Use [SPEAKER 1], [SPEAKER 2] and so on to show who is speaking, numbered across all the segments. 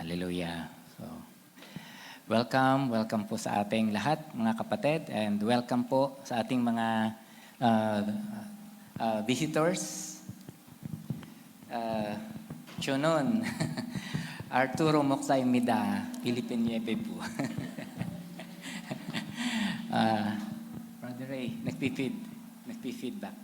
[SPEAKER 1] Hallelujah. So, welcome po sa ating lahat, mga kapatid, and welcome po sa ating mga visitors. Chunon, Arturo Moksay Mida, Philippine Niebe po. Brother Ray, nagpi-feedback.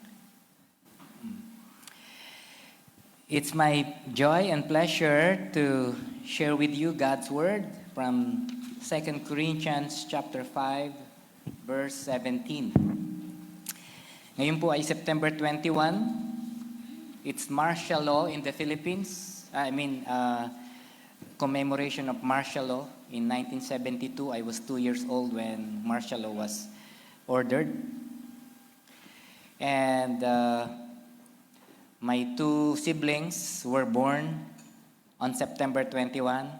[SPEAKER 1] It's my joy and pleasure to share with you God's Word from 2 Corinthians chapter 5, verse 17. Ngayon po ay September 21. It's martial law in the Philippines. Commemoration of martial law. In 1972, I was 2 years old when martial law was ordered. And my 2 siblings were born on September 21.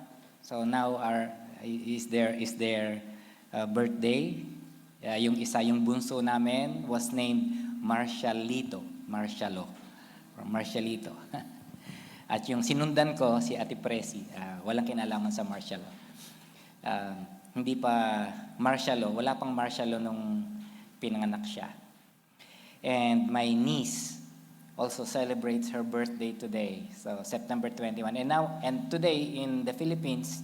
[SPEAKER 1] So now is their birthday. Yung bunso namin was named Marcialito. From Marcialito. At yung sinundan ko, si Ate Presi, walang kinalaman sa martial law. Hindi pa martial law, wala pang martial law nung pinanganak siya. And my niece also celebrates her birthday today, so September 21. And today in the Philippines,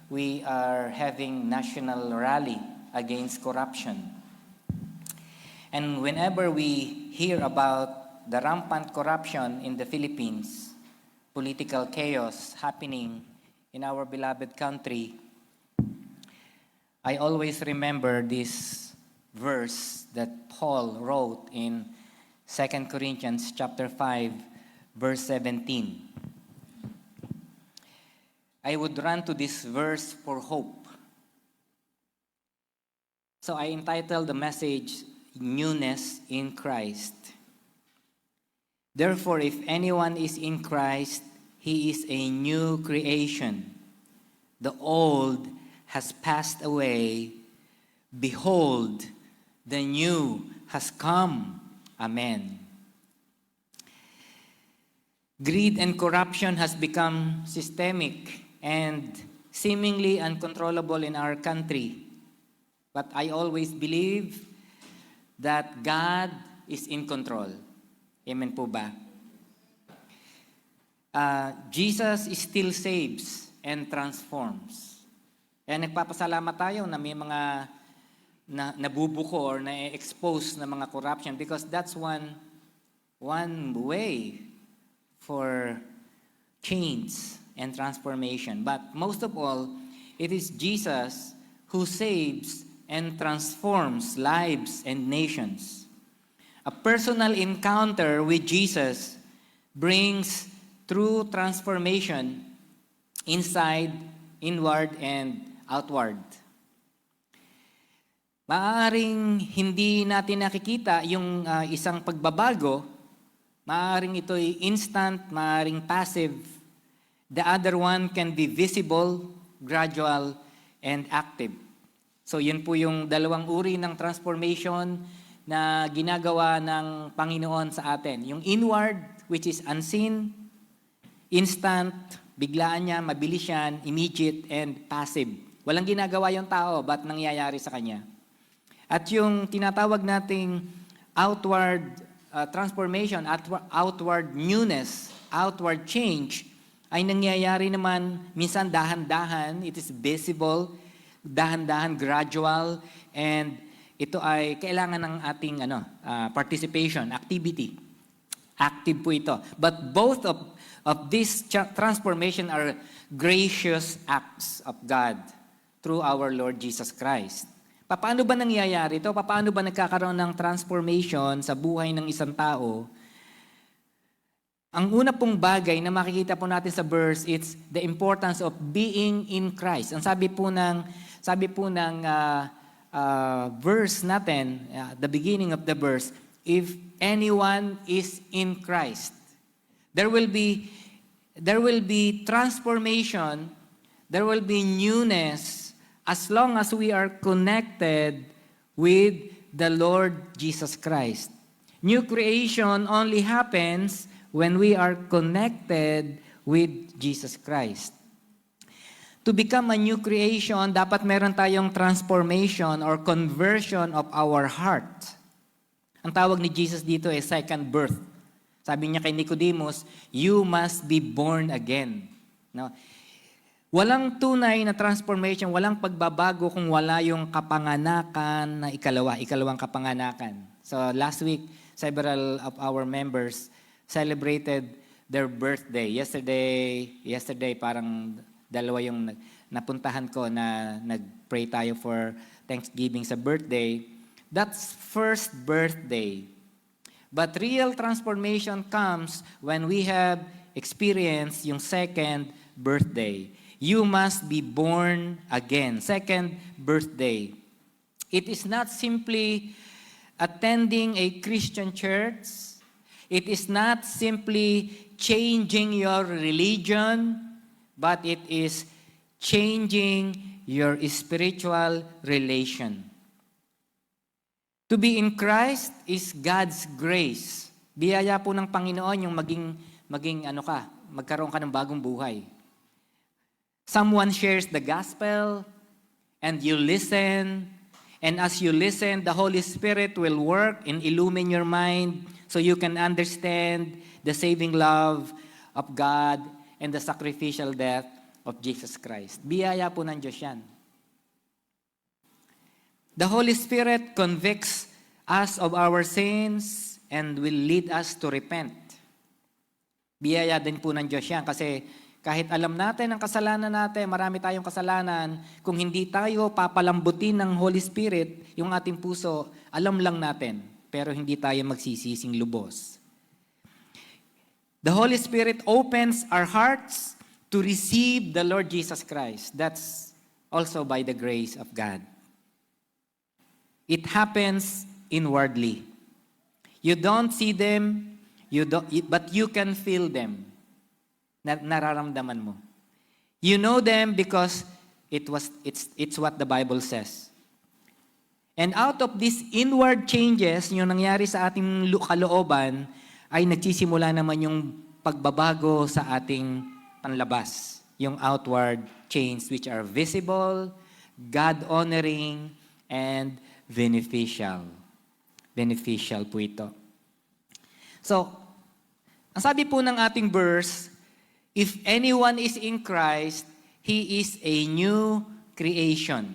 [SPEAKER 1] we are having national rally against corruption. And whenever we hear about the rampant corruption in the Philippines, political chaos happening in our beloved country, I always remember this verse that Paul wrote in 2 Corinthians chapter 5, verse 17. I would run to this verse for hope. So I entitled the message, Newness in Christ. Therefore, if anyone is in Christ, he is a new creation. The old has passed away. Behold, the new has come. Amen. Greed and corruption has become systemic and seemingly uncontrollable in our country. But I always believe that God is in control. Amen po ba? Jesus still saves and transforms. Kaya nagpapasalamat tayo na may mga nabubuko or na-expose na mga corruption because that's one way for change and transformation. But most of all, it is Jesus who saves and transforms lives and nations. A personal encounter with Jesus brings true transformation inside, inward, and outward. Maaaring hindi natin nakikita yung isang pagbabago, maaaring ito'y instant, maaaring passive. The other one can be visible, gradual, and active. So yun po yung dalawang uri ng transformation na ginagawa ng Panginoon sa atin. Yung inward, which is unseen, instant, biglaan niya, mabilis yan, immediate, and passive. Walang ginagawa yung tao, but nangyayari sa kanya. At yung tinatawag nating outward transformation, outward newness, outward change, ay nangyayari naman minsan dahan-dahan, it is visible, dahan-dahan, gradual, and ito ay kailangan ng ating participation, activity. Active po ito. But both of this transformation are gracious acts of God through our Lord Jesus Christ. Paano ba nangyayari ito? Paano ba nagkakaroon ng transformation sa buhay ng isang tao? Ang una pong bagay na makikita po natin sa verse, it's the importance of being in Christ. Ang sabi po ng verse natin, the beginning of the verse, if anyone is in Christ, there will be transformation, there will be newness, as long as we are connected with the Lord Jesus Christ. New creation only happens when we are connected with Jesus Christ. To become a new creation, dapat meron tayong transformation or conversion of our heart. Ang tawag ni Jesus dito ay second birth. Sabi niya kay Nicodemus, you must be born again. No? Walang tunay na transformation, walang pagbabago kung wala yung kapanganakan na ikalawang kapanganakan. So last week, several of our members celebrated their birthday. Yesterday parang dalawa yung napuntahan ko na nag-pray tayo for Thanksgiving sa birthday. That's first birthday. But real transformation comes when we have experienced yung second birthday. You must be born again. Second birthday. It is not simply attending a Christian church. It is not simply changing your religion, but it is changing your spiritual relation. To be in Christ is God's grace. Biyaya po ng Panginoon yung magkaroon ka ng bagong buhay. Someone shares the gospel, and you listen, and as you listen, the Holy Spirit will work and illumine your mind so you can understand the saving love of God and the sacrificial death of Jesus Christ. Biyaya po ng Diyos yan. The Holy Spirit convicts us of our sins and will lead us to repent. Biyaya din po ng Diyos yan kasi kahit alam natin ang kasalanan natin, marami tayong kasalanan, kung hindi tayo papalambutin ng Holy Spirit, yung ating puso, alam lang natin, pero hindi tayo magsisising lubos. The Holy Spirit opens our hearts to receive the Lord Jesus Christ. That's also by the grace of God. It happens inwardly. You don't see them, but you can feel them. Nararamdaman mo. You know them because it's what the Bible says. And out of these inward changes, yung nangyari sa ating kalooban, ay nagsisimula naman yung pagbabago sa ating panlabas. Yung outward change which are visible, God-honoring, and beneficial. Beneficial po ito. So, ang sabi po ng ating verse, if anyone is in Christ, he is a new creation.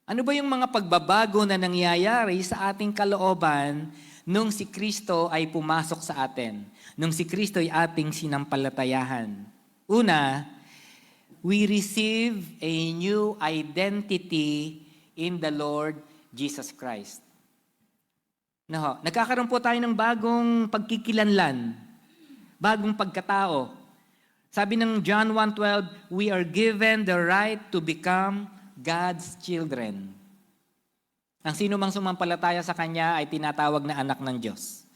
[SPEAKER 1] Ano ba yung mga pagbabago na nangyayari sa ating kalooban nung si Kristo ay pumasok sa atin? Nung si Kristo ay ating sinampalatayahan? Una, we receive a new identity in the Lord Jesus Christ. Nagkakaroon po tayo ng bagong pagkikilanlan, bagong pagkatao. Sabi ng John 1:12, we are given the right to become God's children. Ang sino mang sumampalataya sa Kanya ay tinatawag na anak ng Diyos.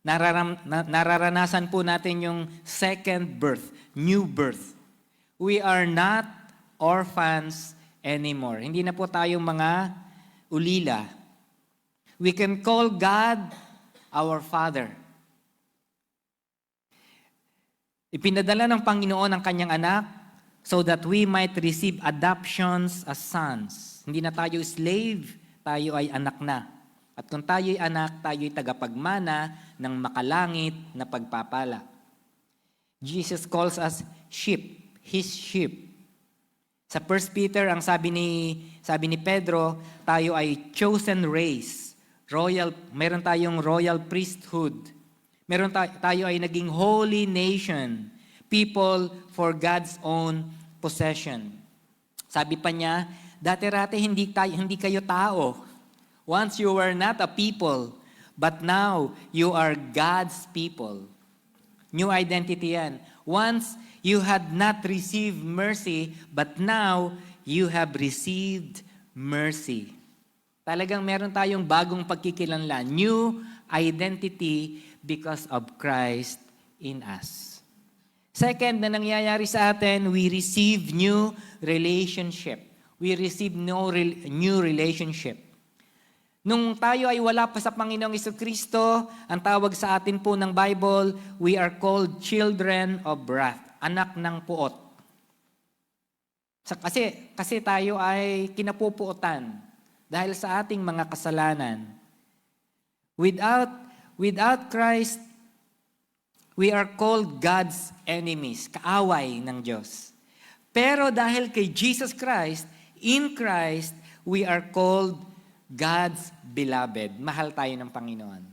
[SPEAKER 1] Nararanasan po natin yung second birth, new birth. We are not orphans anymore. Hindi na po tayong mga ulila. We can call God our Father. Ipinadala ng Panginoon ang Kanyang anak so that we might receive adoptions as sons. Hindi na tayo slave, tayo ay anak na. At kung tayo ay anak, tayo ay tagapagmana ng makalangit na pagpapala. Jesus calls us sheep, His sheep. Sa 1 Peter, ang sabi ni Pedro, tayo ay chosen race, meron tayong royal priesthood. Tayo ay naging holy nation, people for God's own possession. Sabi pa niya, dati-rati hindi kayo tao. Once you were not a people, but now you are God's people. New identity yan. Once you had not received mercy, but now you have received mercy. Talagang meron tayong bagong pagkikilanlan. New identity because of Christ in us. Second na nangyayari sa atin, we receive new relationship. We receive new relationship. Nung tayo ay wala pa sa Panginoong Jesucristo, ang tawag sa atin po ng Bible, we are called children of wrath, anak ng puot. Kasi tayo ay kinapupuotan dahil sa ating mga kasalanan. Without Christ, we are called God's enemies, kaaway ng Diyos. Pero dahil kay Jesus Christ, in Christ, we are called God's beloved. Mahal tayo ng Panginoon.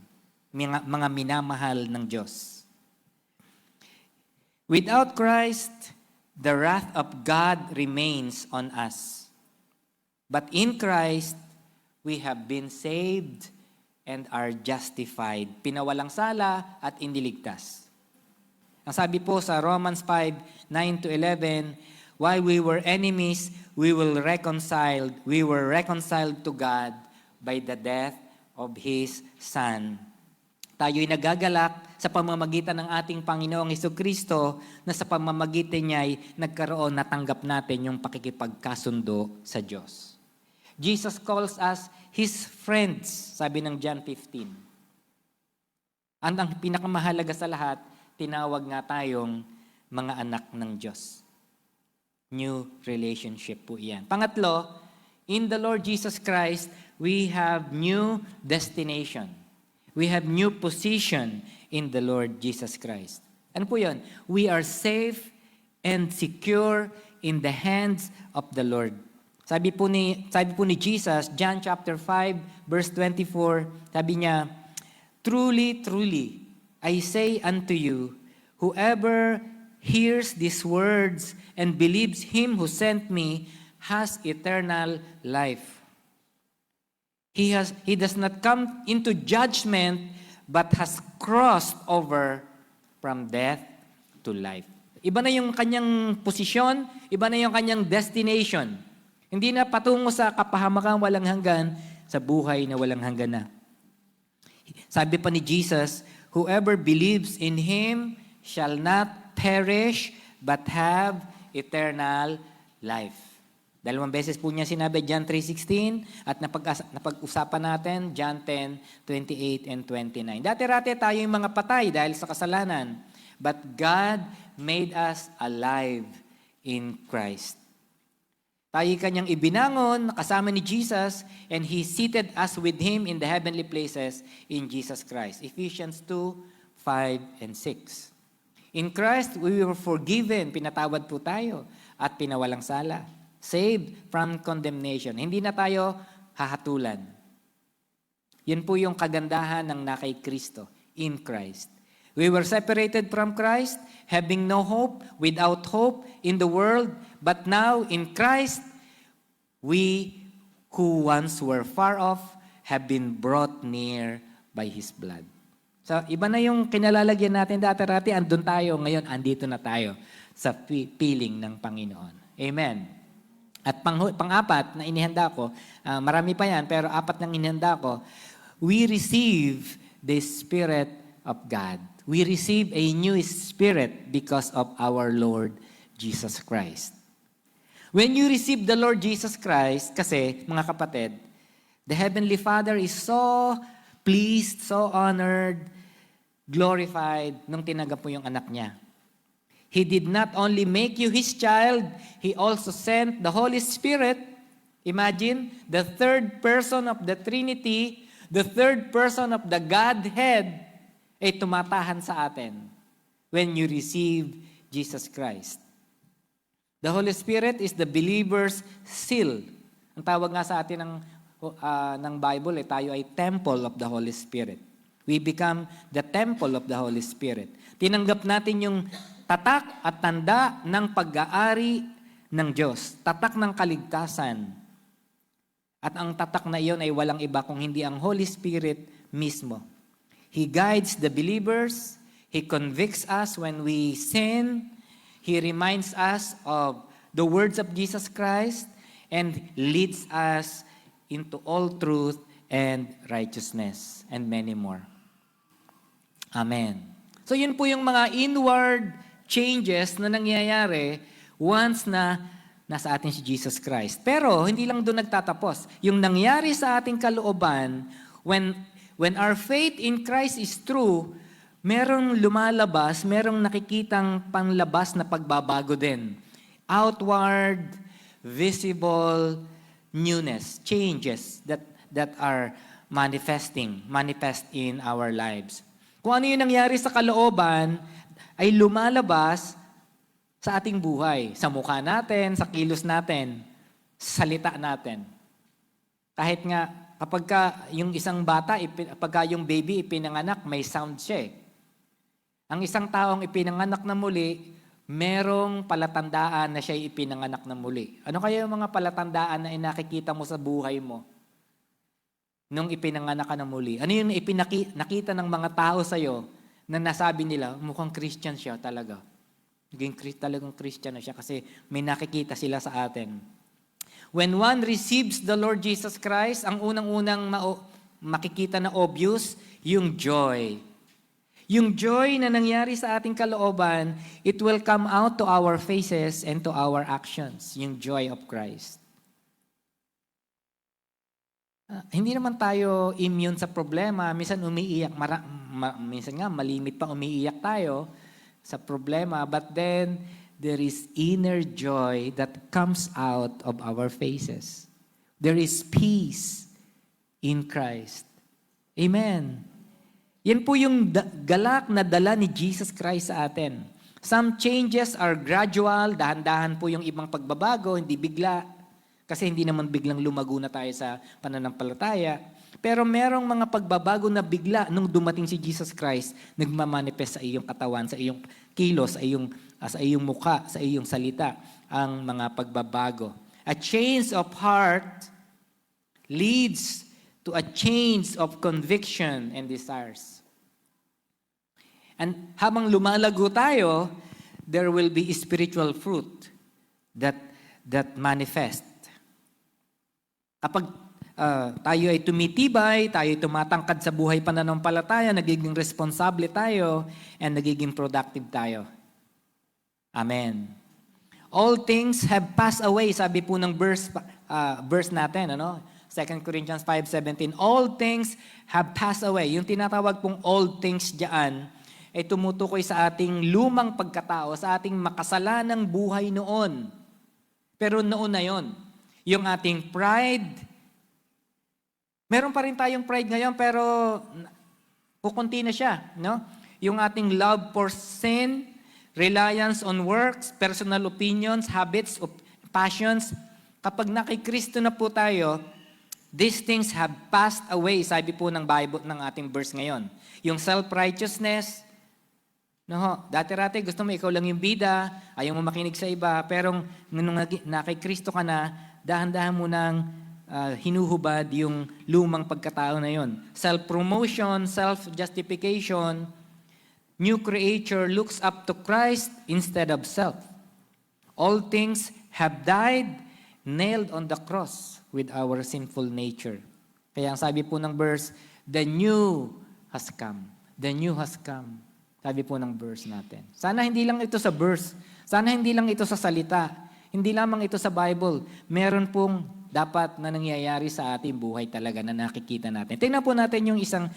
[SPEAKER 1] Mga minamahal ng Diyos. Without Christ, the wrath of God remains on us. But in Christ, we have been saved and are justified. Pinawalang sala at iniligtas. Ang sabi po sa Romans 5:9-11, while we were enemies, we were reconciled to God by the death of His Son. Tayo'y nagagalak sa pamamagitan ng ating Panginoong Hesukristo na sa pamamagitan niya'y nagkaroon, natanggap natin yung pakikipagkasundo sa Diyos. Jesus calls us His friends, sabi ng John 15. Ang pinakamahalaga sa lahat, tinawag nga tayong mga anak ng Diyos. New relationship po iyan. Pangatlo, in the Lord Jesus Christ, we have new destination. We have new position in the Lord Jesus Christ. Ano po yun? We are safe and secure in the hands of the Lord. Sabi po ni Jesus, John chapter 5, verse 24, sabi niya, truly, truly, I say unto you, whoever hears these words and believes Him who sent me has eternal life. He does not come into judgment, but has crossed over from death to life. Iba na yung kanyang posisyon, iba na yung kanyang destination. Hindi na patungo sa kapahamakan walang hanggan, sa buhay na walang hanggan na. Sabi pa ni Jesus, whoever believes in Him shall not perish, but have eternal life. 2 beses po niya sinabi, John 3:16, at napag-usapan natin, John 10:28 and 29. Dati-rati tayo yung mga patay dahil sa kasalanan, but God made us alive in Christ. Tayo kanyang ibinangon, kasama ni Jesus, and He seated us with Him in the heavenly places in Jesus Christ. Ephesians 2:5 and 6. In Christ, we were forgiven, pinatawad po tayo, at pinawalang sala. Saved from condemnation. Hindi na tayo hahatulan. Yan po yung kagandahan ng nakay Kristo, in Christ. We were separated from Christ, having no hope, without hope in the world, but now in Christ, we who once were far off have been brought near by His blood. So, iba na yung kinalalagyan natin dati-rati, andun tayo, ngayon andito na tayo sa piling ng Panginoon. Amen. At pang-apat na inihanda ko, marami pa yan, pero apat nang inihanda ko, we receive the Spirit of God. We receive a new spirit because of our Lord Jesus Christ. When you receive the Lord Jesus Christ, kasi mga kapatid, the Heavenly Father is so pleased, so honored, glorified nung tinanggap mo yung anak niya. He did not only make you His child, He also sent the Holy Spirit. Imagine, the third person of the Trinity, the third person of the Godhead, ay tumatahan sa atin when you receive Jesus Christ. The Holy Spirit is the believer's seal. Ang tawag nga sa atin ng Bible, tayo ay temple of the Holy Spirit. We become the temple of the Holy Spirit. Tinanggap natin yung tatak at tanda ng pag-aari ng Diyos. Tatak ng kaligtasan. At ang tatak na iyon ay walang iba kung hindi ang Holy Spirit mismo. He guides the believers. He convicts us when we sin. He reminds us of the words of Jesus Christ and leads us into all truth and righteousness and many more. Amen. So yun po yung mga inward changes na nangyayari once na nasa atin si Jesus Christ. Pero hindi lang doon nagtatapos. Yung nangyari sa ating kalooban, when our faith in Christ is true, merong lumalabas, merong nakikitang panlabas na pagbabago din. Outward visible newness, changes that are manifest in our lives. Kung ano yung nangyari sa kalooban, ay lumalabas sa ating buhay, sa mukha natin, sa kilos natin, sa salita natin. Kahit nga, kapag yung isang bata, kapag yung baby ipinanganak, may sound siya. Ang isang taong ipinanganak na muli, merong palatandaan na siya ipinanganak na muli. Ano kaya yung mga palatandaan na nakikita mo sa buhay mo nung ipinanganak ka na muli? Ano yung nakita ng mga tao sa'yo na nasabi nila, mukhang Christian siya talaga. Talagang Christian na siya kasi may nakikita sila sa atin. When one receives the Lord Jesus Christ, ang unang-unang makikita na obvious, yung joy. Yung joy na nangyari sa ating kalooban, it will come out to our faces and to our actions. Yung joy of Christ. Hindi naman tayo immune sa problema. Minsan umiiyak, minsan nga malimit pa umiiyak tayo sa problema. But then, there is inner joy that comes out of our faces. There is peace in Christ. Amen. Yan po yung galak na dala ni Jesus Christ sa atin. Some changes are gradual, dahan-dahan po yung ibang pagbabago, hindi bigla. Kasi hindi naman biglang lumago na tayo sa pananampalataya. Pero merong mga pagbabago na bigla nung dumating si Jesus Christ, nagmamanifest sa iyong katawan, sa iyong kilos, sa iyong mukha, sa iyong salita, ang mga pagbabago. A change of heart leads to a change of conviction and desires. And habang lumalago tayo, there will be spiritual fruit that manifest. Kapag tayo ay tumitibay, tayo ay tumatangkad sa buhay pananampalataya, nagiging responsable tayo, and nagiging productive tayo. Amen. All things have passed away, sabi po ng verse natin, 2 Corinthians 5:17, all things have passed away. Yung tinatawag pong all things diyan ay tumutukoy sa ating lumang pagkatao, sa ating makasalanang buhay noon. Pero noon na yon, yung ating pride, meron pa rin tayong pride ngayon pero kukunti na siya. No? Yung ating love for sin, reliance on works, personal opinions, habits, passions, kapag nakikristo na po tayo, these things have passed away, sabi po ng Bible, ng ating verse ngayon. Yung self-righteousness, dati-rati gusto mo ikaw lang yung bida, ayaw mo makinig sa iba, pero nung nakikristo ka na, dahan-dahan mo nang hinuhubad yung lumang pagkatao na yon. Self-promotion, self-justification, new creature looks up to Christ instead of self. All things have died, nailed on the cross with our sinful nature. Kaya ang sabi po ng verse, the new has come. The new has come. Sabi po ng verse natin. Sana hindi lang ito sa verse. Sana hindi lang ito sa salita. Hindi lamang ito sa Bible. Meron pong dapat na nangyayari sa ating buhay talaga na nakikita natin. Tingnan po natin yung isang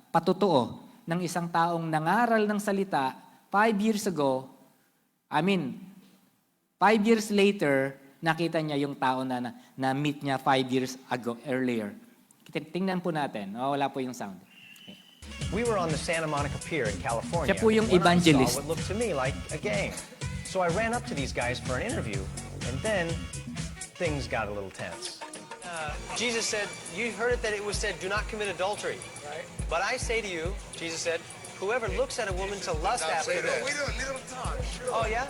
[SPEAKER 1] patutuo ng isang taong nangaral ng salita 5 years ago. 5 years later, nakita niya yung tao na meet niya 5 years ago, earlier. Tingnan po natin. Wala po yung sound. Okay.
[SPEAKER 2] We were on the Santa Monica Pier in California.
[SPEAKER 1] Siya po yung
[SPEAKER 2] when
[SPEAKER 1] evangelist.
[SPEAKER 2] I saw what looked to me like a gang. So I ran up to these guys for an interview, and then things got a little tense.
[SPEAKER 3] Jesus said, you heard it that it was said, do not commit adultery. Right. But I say to you, Jesus said, whoever looks at a woman to lust after her.
[SPEAKER 4] Wait a little time, sure.
[SPEAKER 3] Oh, yeah?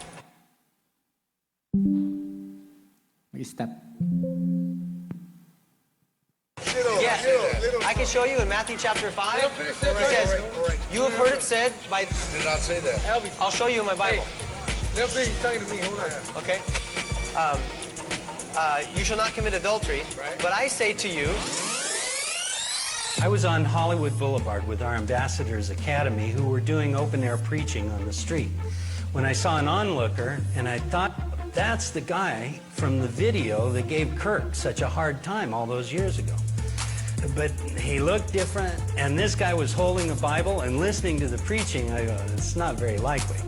[SPEAKER 1] Stop.
[SPEAKER 3] Yes. I can show you in Matthew chapter 5. It says, you have heard it said by...
[SPEAKER 4] Did not say that.
[SPEAKER 3] I'll show you in my Bible.
[SPEAKER 4] He's talking to me. Hold on.
[SPEAKER 3] Okay? You shall not commit adultery. But I say to you...
[SPEAKER 5] I was on Hollywood Boulevard with our Ambassadors Academy who were doing open-air preaching on the street. When I saw an onlooker, and I thought, that's the guy from the video that gave Kirk such a hard time all those years ago. But he looked different, and this guy was holding a Bible and listening to the preaching. I go, it's not very likely.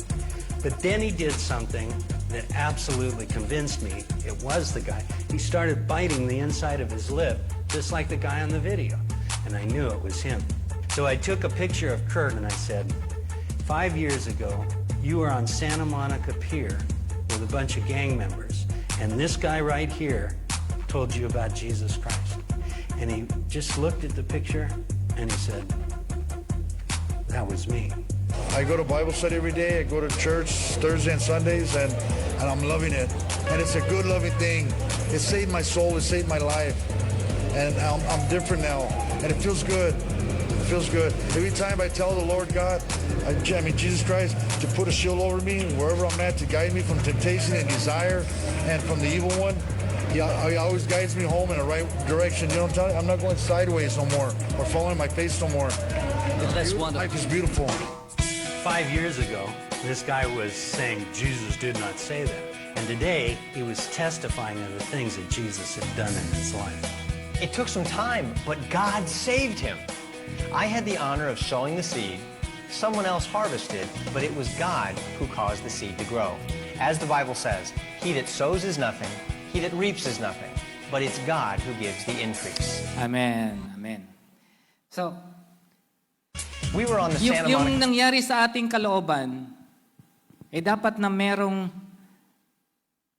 [SPEAKER 5] But then he did something that absolutely convinced me it was the guy. He started biting the inside of his lip, just like the guy on the video, and I knew it was him. So I took a picture of Kurt and I said, 5 years ago, you were on Santa Monica Pier with a bunch of gang members, and this guy right here told you about Jesus Christ. And he just looked at the picture and he said, that was me.
[SPEAKER 6] I go to Bible study every day. I go to church Thursday and Sundays, and I'm loving it. And it's a good, loving thing. It saved my soul. It saved my life. And I'm different now, and it feels good. It feels good. Every time I tell the Lord God, I mean Jesus Christ, to put a shield over me wherever I'm at, to guide me from temptation and desire and from the evil one. He always guides me home in the right direction. You know what I'm telling you? I'm not going sideways no more or falling on my face no more.
[SPEAKER 1] That's wonderful.
[SPEAKER 6] Life is beautiful.
[SPEAKER 5] 5 years ago, this guy was saying Jesus did not say that. And today, he was testifying of the things that Jesus had done in his life.
[SPEAKER 2] It took some time, but God saved him. I had the honor of sowing the seed. Someone else harvested, but it was God who caused the seed to grow. As the Bible says, he that sows is nothing, he that reaps is nothing, but it's God who gives the increase.
[SPEAKER 1] Amen. Amen. So,
[SPEAKER 2] We were on the Santa
[SPEAKER 1] yung
[SPEAKER 2] Monica...
[SPEAKER 1] nangyari sa ating kalooban, dapat na merong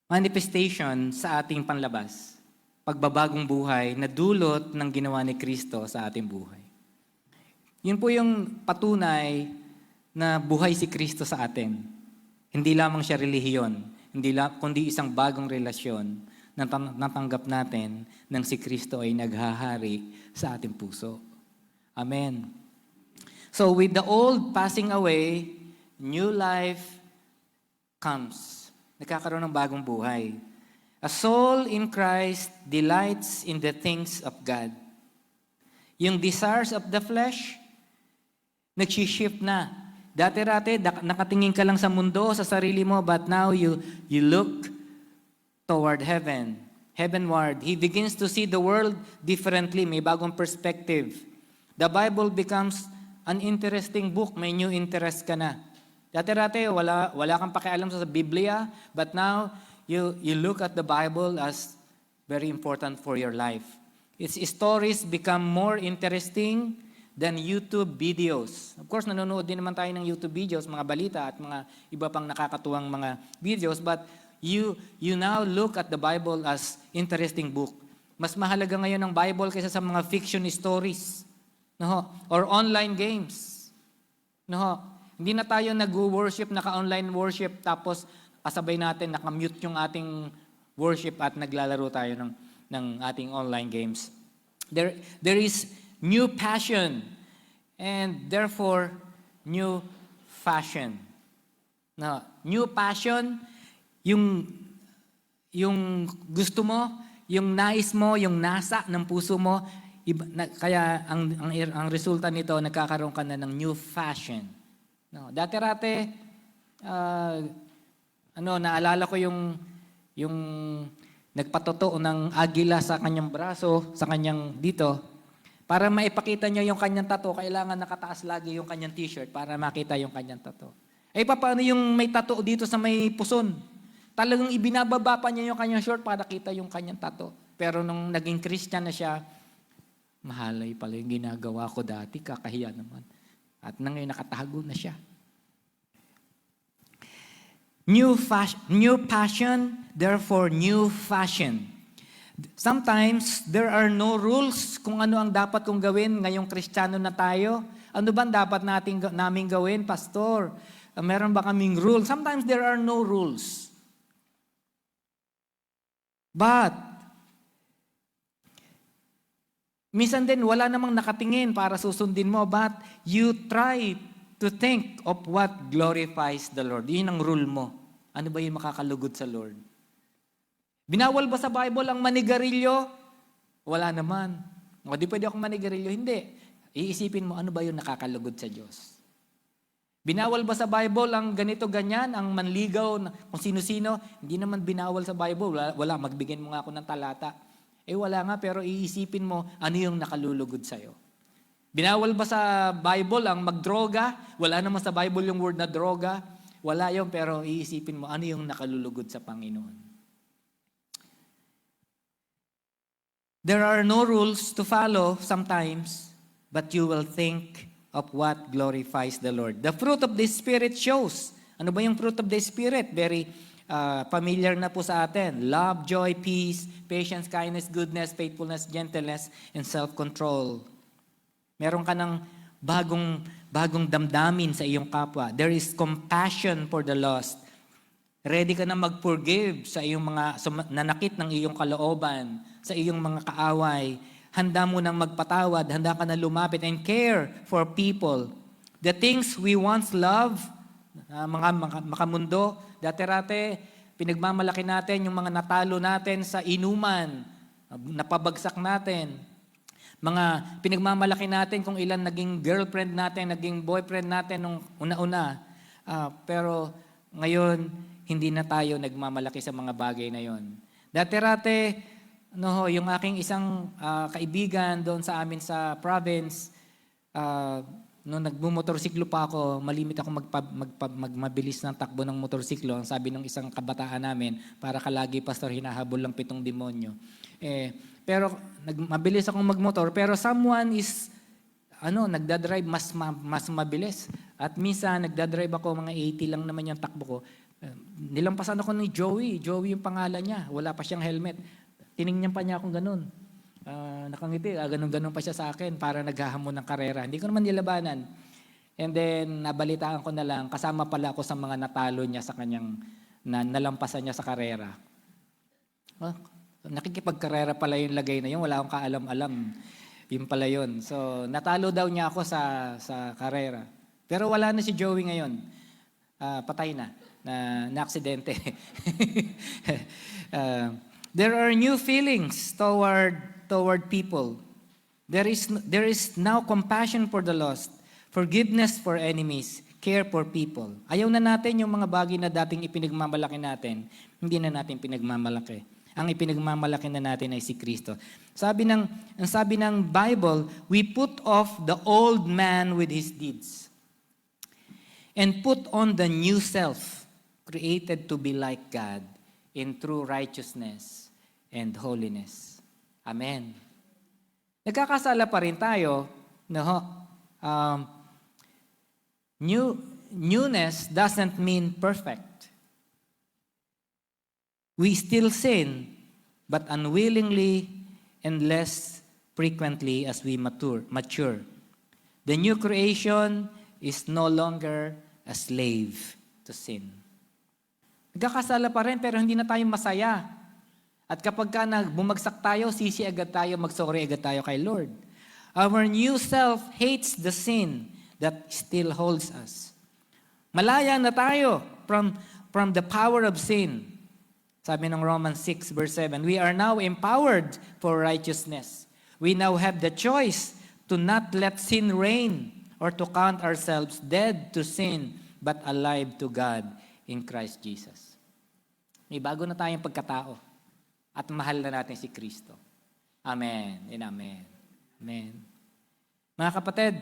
[SPEAKER 1] manifestation sa ating panlabas. Pagbabagong buhay na dulot ng ginawa ni Kristo sa ating buhay. Yun po yung patunay na buhay si Kristo sa atin. Hindi lamang siya relihiyon, kundi isang bagong relasyon na natanggap natin nang si Kristo ay naghahari sa ating puso. Amen. So with the old passing away, new life comes. Nagkakaroon ng bagong buhay. A soul in Christ delights in the things of God. Yung desires of the flesh, nag-shift na. Dati-rati, nakatingin ka lang sa mundo, sa sarili mo, but now you look toward heaven, heavenward. He begins to see the world differently. May bagong perspective. The Bible becomes an interesting book. May new interest ka na. Dati-rati, wala kang pakialam sa Biblia, but now you look at the Bible as very important for your life. Its stories become more interesting than YouTube videos. Of course, nanonood din naman tayo ng YouTube videos, mga balita at mga iba pang nakakatuwang mga videos, but you now look at the Bible as interesting book. Mas mahalaga ngayon ang Bible kaysa sa mga fiction stories. No? Or online games. No? Hindi na tayo nag-worship, naka-online worship, tapos kasabay natin, naka-mute yung ating worship at naglalaro tayo ng ating online games. There is new passion and therefore new fashion. No, new passion, yung gusto mo, yung nais mo, yung nasa ng puso mo, kaya ang resulta nito, nagkakaroon ka na ng new fashion. No, dati-rate, naalala ko yung nagpatotoo ng agila sa kanyang braso, sa kanyang dito, para maipakita niya yung kanyang tattoo, kailangan nakataas lagi yung kanyang t-shirt para makita yung kanyang tattoo. Paano yung may tattoo dito sa may puson? Talagang ibinababa pa niya yung kanyang short para kita yung kanyang tattoo. Pero nung naging Christian na siya, mahalay pala yung ginagawa ko dati, kakahiya naman. At ngayon nakatago na siya. New passion, therefore new fashion. Sometimes, there are no rules kung ano ang dapat kong gawin ngayong Kristiyano na tayo. Ano ba dapat namin gawin, Pastor? Meron ba kaming rules? Sometimes there are no rules. But, minsan din wala namang nakatingin para susundin mo, but you try to think of what glorifies the Lord. Yun ang rule mo. Ano ba yung makakalugod sa Lord? Binawal ba sa Bible ang manigarilyo? Wala naman. O di pwede akong manigarilyo? Hindi. Iisipin mo, ano ba yung nakakalugod sa Diyos? Binawal ba sa Bible ang ganito, ganyan, ang manligaw, kung sino-sino? Hindi naman binawal sa Bible. Wala, magbigyan mo nga ako ng talata. Wala nga, pero iisipin mo, ano yung nakalulugod sa'yo? Binawal ba sa Bible ang magdroga? Wala naman sa Bible yung word na droga. Wala yun, pero iisipin mo, ano yung nakalulugod sa Panginoon? There are no rules to follow sometimes, but you will think of what glorifies the Lord. The fruit of the Spirit shows. Ano ba yung fruit of the Spirit? Very familiar na po sa atin. Love, joy, peace, patience, kindness, goodness, faithfulness, gentleness, and self-control. Meron ka ng bagong damdamin sa iyong kapwa. There is compassion for the lost. Ready ka na mag-forgive sa iyong mga nanakit ng iyong kalooban, sa iyong mga kaaway. Handa mo nang magpatawad, handa ka na lumapit and care for people. The things we once loved, makamundo, dati-rate, pinagmamalaki natin yung mga natalo natin sa inuman, napabagsak natin. Mga pinagmamalaki natin kung ilan naging girlfriend natin, naging boyfriend natin nung una-una. Pero ngayon, hindi na tayo nagmamalaki sa mga bagay na yon. Dati-rate, yung aking isang kaibigan doon sa amin sa province, nung nagmumotorsiklo pa ako, malimit ako magmabilis ng takbo ng motorsiklo. Ang sabi ng isang kabataan namin, para kalagi pastor, hinahabol lang 7 demonyo. Pero mabilis akong magmotor, pero someone is nagdadrive mas mabilis. At minsan nagdadrive ako, mga 80 lang naman yung takbo ko. Nilampasan ako ni Joey. Joey yung pangalan niya. Wala pa siyang helmet. Tiningnan pa niya akong ganun. Nakangiti, ganun-ganun pa siya sa akin para naghahamon ng karera. Hindi ko naman nilabanan. And then, nabalitaan ko na lang, kasama pala ako sa mga natalo niya sa kanyang, nalampasan niya sa karera. Nakikipagkarera pala yung lagay na yun. Wala akong kaalam-alam. Yun pala yun. So, natalo daw niya ako sa karera. Pero wala na si Joey ngayon. Patay na aksidente. There are new feelings toward people. There is now compassion for the lost, forgiveness for enemies, care for people. Ayaw na natin yung mga bagay na dating ipinagmamalaki natin, hindi na natin pinagmamalaki. Ang ipinagmamalaki na natin ay si Kristo. Ang sabi ng Bible, we put off the old man with his deeds and put on the new self, created to be like God in true righteousness and holiness. Amen. Nagkakasala pa rin tayo. Newness doesn't mean perfect. We still sin, but unwillingly and less frequently as we mature. The new creation is no longer a slave to sin. Nagkakasala pa rin pero hindi na tayo masaya. At kapag bumagsak tayo, sisi agad tayo, mag-sorry agad tayo kay Lord. Our new self hates the sin that still holds us. Malaya na tayo from the power of sin. Sabi ng Romans 6 verse 7, we are now empowered for righteousness. We now have the choice to not let sin reign or to count ourselves dead to sin but alive to God in Christ Jesus. May bago na tayong pagkatao at mahal na natin si Kristo. Amen and amen. Amen. Mga kapatid,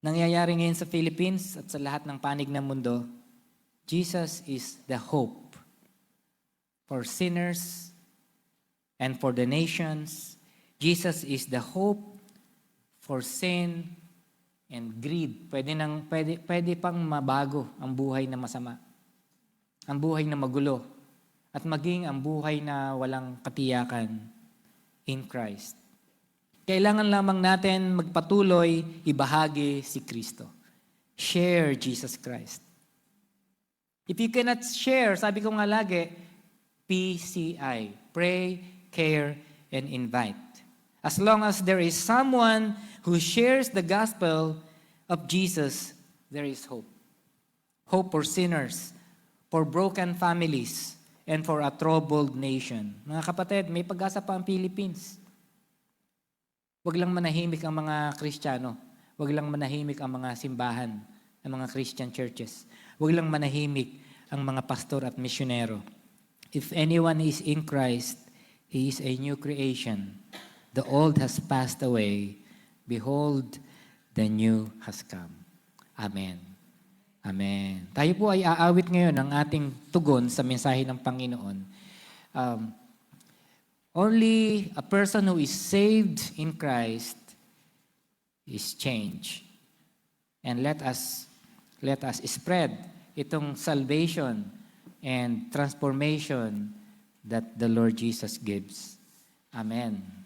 [SPEAKER 1] nangyayari ngayon sa Philippines at sa lahat ng panig ng mundo, Jesus is the hope for sinners and for the nations. Jesus is the hope for sin and greed. Pwede pang mabago ang buhay na masama. Ang buhay na magulo. At maging ang buhay na walang katiyakan in Christ. Kailangan lamang natin magpatuloy, ibahagi si Kristo. Share Jesus Christ. If you cannot share, sabi ko nga lagi, PCI. Pray, care, and invite. As long as there is someone who shares the gospel of Jesus, there is hope. Hope for sinners, for broken families, and for a troubled nation. Mga kapatid, may pag-asa pa ang Philippines. Huwag lang manahimik ang mga Kristiyano. Huwag lang manahimik ang mga simbahan, ang mga Christian churches. Huwag lang manahimik ang mga pastor at misyonero. If anyone is in Christ, he is a new creation. The old has passed away. Behold, the new has come. Amen. Amen. Tayo po ay aawit ngayon ng ating tugon sa mensahe ng Panginoon. Only a person who is saved in Christ is changed. And let us spread itong salvation and transformation that the Lord Jesus gives. Amen.